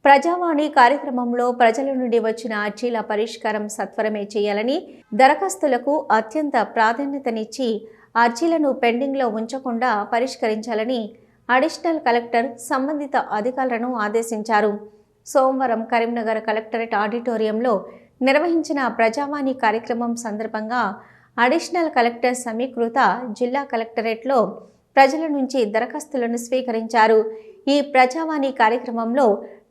ప్రజావాణి కార్యక్రమంలో ప్రజల నుండి వచ్చిన అర్జీల పరిష్కారం సత్వరమే చేయాలని, దరఖాస్తులకు అత్యంత ప్రాధాన్యతనిచ్చి అర్జీలను పెండింగ్లో ఉంచకుండా పరిష్కరించాలని అడిషనల్ కలెక్టర్ సంబంధిత అధికారులను ఆదేశించారు. సోమవారం కరీంనగర్ కలెక్టరేట్ ఆడిటోరియంలో నిర్వహించిన ప్రజావాణి కార్యక్రమం సందర్భంగా అడిషనల్ కలెక్టర్ సమీకృత జిల్లా కలెక్టరేట్లో ప్రజల నుంచి దరఖాస్తులను స్వీకరించారు. ఈ ప్రజావాణి కార్యక్రమంలో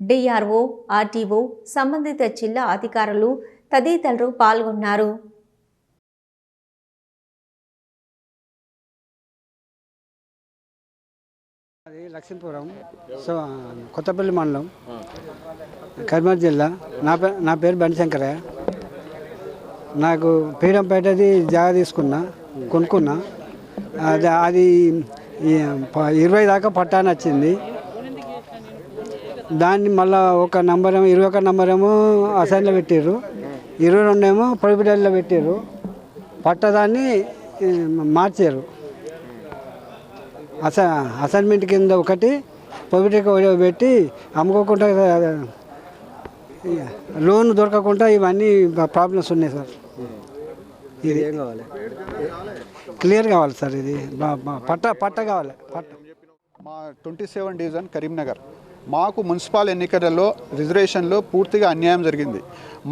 డిఆర్ఓ, ఆర్టీఓ, సంబంధిత జిల్లా అధికారులు తదితరులు పాల్గొన్నారు. అది లక్ష్మీపురం కొత్తపల్లి మండలం కరీంనగర్ జిల్లా. నా పేరు బండిశంకరయ్య. నాకు పీడంపేటది జాగా కొనుక్కున్నా. అది 20 దాకా పట్టాని వచ్చింది. దాన్ని మళ్ళీ ఒక నంబర్ 21 నంబరేమో అసైన్లో పెట్టారు, 22 ఏమో ప్రొహిబిటెడ్లో పెట్టారు. పట్టదాన్ని మార్చారు. అసైన్మెంట్ కింద ఒకటి ప్రొహిబిటెడ్ పెట్టి అమ్ముకోకుండా లోన్ దొరకకుండా ఇవన్నీ ప్రాబ్లమ్స్ ఉన్నాయి సార్. ఇది ఏం కావాలి? క్లియర్ కావాలి సార్. ఇది పట్ట కావాలి. మా 27 డివిజన్ కరీంనగర్, మాకు మున్సిపల్ ఎన్నికలలో రిజర్వేషన్లో పూర్తిగా అన్యాయం జరిగింది.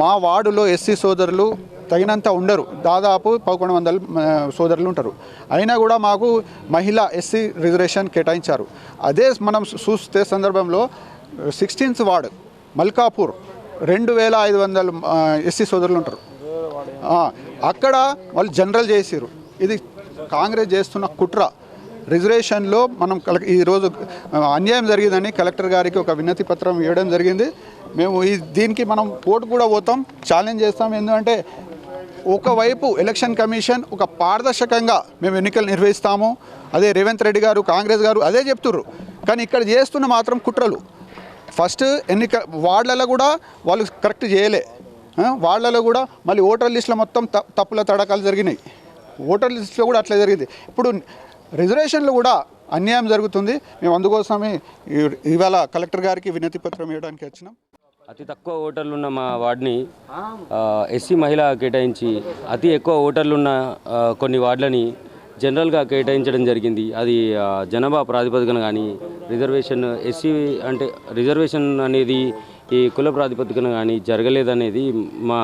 మా వార్డులో ఎస్సీ సోదరులు తగినంత ఉండరు, దాదాపు 1100 సోదరులు ఉంటారు. అయినా కూడా మాకు మహిళా ఎస్సీ రిజర్వేషన్ కేటాయించారు. అదే మనం చూస్తే సందర్భంలో 16th వార్డు మల్కాపూర్ 2500 ఎస్సీ సోదరులు ఉంటారు. అక్కడ వాళ్ళు జనరల్ చేసారు. ఇది కాంగ్రెస్ చేస్తున్న కుట్ర. రిజర్వేషన్లో మనం ఈరోజు అన్యాయం జరిగిందని కలెక్టర్ గారికి ఒక వినతి పత్రం ఇవ్వడం జరిగింది. మేము దీనికి మనం కోర్టు కూడా పోతాం, ఛాలెంజ్ చేస్తాం. ఎందుకంటే ఒకవైపు ఎలక్షన్ కమిషన్ ఒక పారదర్శకంగా మేము ఎన్నికలు నిర్వహిస్తాము, అదే రేవంత్ రెడ్డి గారు కాంగ్రెస్ గారు అదే చెప్తుర్రు. కానీ ఇక్కడ చేస్తున్న మాత్రం కుట్రలు. ఫస్ట్ వార్డులలో కూడా వాళ్ళు కరెక్ట్ చేయలే. వార్డులలో కూడా మళ్ళీ ఓటర్ లిస్టులో మొత్తం తప్పుల తడకాలు జరిగినాయి. ఓటర్ లిస్టులో కూడా అట్లా జరిగింది. ఇప్పుడు రిజర్వేషన్లో కూడా అన్యాయం జరుగుతుంది. మేము అందుకోసమే ఇవాళ కలెక్టర్ గారికి వినతి పత్రం ఇవ్వడానికి వచ్చినాం. అతి తక్కువ ఓటర్లున్న మా వార్డుని ఎస్సీ మహిళ కేటాయించి, అతి ఎక్కువ ఓటర్లున్న కొన్ని వార్డులని జనరల్గా కేటాయించడం జరిగింది. అది జనాభా ప్రాతిపదికన కానీ రిజర్వేషన్ ఎస్సీ అంటే రిజర్వేషన్ అనేది ఈ కుల ప్రాతిపదికన కానీ జరగలేదనేది మా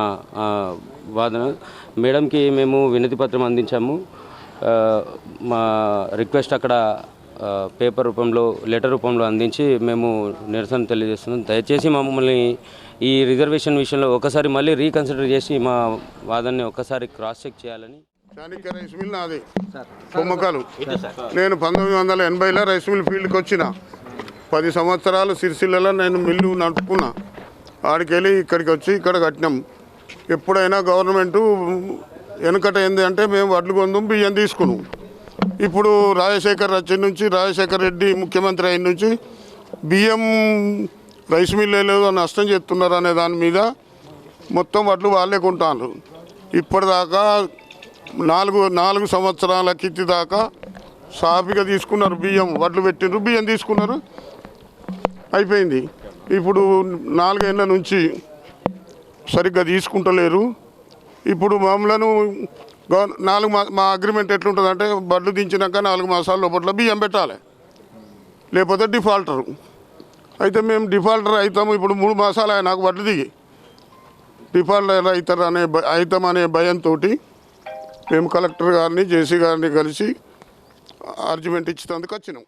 వాదన. మేడంకి మేము వినతి పత్రం అందించాము. మా రిక్వెస్ట్ అక్కడ పేపర్ రూపంలో లెటర్ రూపంలో అందించి మేము నిరసన తెలియజేస్తున్నాం. దయచేసి మమ్మల్ని ఈ రిజర్వేషన్ విషయంలో ఒకసారి మళ్ళీ రీకన్సిడర్ చేసి మా వాదనని ఒకసారి క్రాస్ చెక్ చేయాలని. రైస్ మిల్ నాది కొమ్మకాలు. నేను 1980లో రైస్ మిల్ ఫీల్డ్కి వచ్చిన. 10 సంవత్సరాలు సిరిసిల్లలో నేను మిల్లు నడుపుకున్నా. ఆడికి వెళ్ళి ఇక్కడికి వచ్చి ఇక్కడ కట్టినాం. ఎప్పుడైనా గవర్నమెంటు వెనుకట ఏంది అంటే మేము వడ్లు కొందాం, బియ్యం తీసుకున్నాం. ఇప్పుడు రాజశేఖర్ వచ్చి నుంచి రాజశేఖర్ రెడ్డి ముఖ్యమంత్రి అయిన నుంచి బియ్యం రైస్ మిల్ ఏదో నష్టం చేస్తున్నారు అనే దాని మీద మొత్తం వడ్లు వాళ్ళే కొంటారు. ఇప్పటిదాకా 4 సంవత్సరాల కింది దాకా సాఫీగా తీసుకున్నారు. బియ్యం వడ్లు పెట్టినారు, బియ్యం తీసుకున్నారు, అయిపోయింది. ఇప్పుడు 4 ఏళ్ళ నుంచి సరిగ్గా తీసుకుంటలేరు. ఇప్పుడు మమ్మలను మా అగ్రిమెంట్ ఎట్లుంటుంది అంటే బడ్లు దించినాక 4 మాసాల లోపల బియ్యం పెట్టాలి, లేకపోతే డిఫాల్టరు. అయితే మేము డిఫాల్టర్ అవుతాము. ఇప్పుడు 3 మాసాలు నాకు బడ్లు దిగి డిఫాల్టర్ అవుతామనే భయంతో మేము కలెక్టర్ గారిని జేసీ గారిని కలిసి ఆర్గ్యుమెంట్ ఇచ్చేందుకు వచ్చినాం.